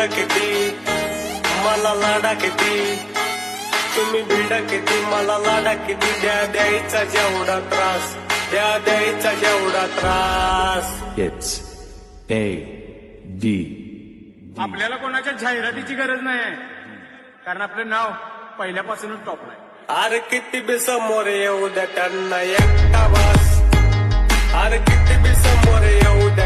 भिडा किती मला लाडा किती, तुम्ही भिडा किती मला लाडा किती, द्यायचा जेवढा त्रास, द्यायचा जेवढा त्रास. It's A D. आपल्याला कोणाच्या जाहिरातीची गरज नाही आहे, कारण आपलं नाव पहिल्यापासूनच टॉपला आहे. अरे किती बी समोर येऊ द्या त्यांना एकटा बस, अरे किती बी समोर येऊ द्या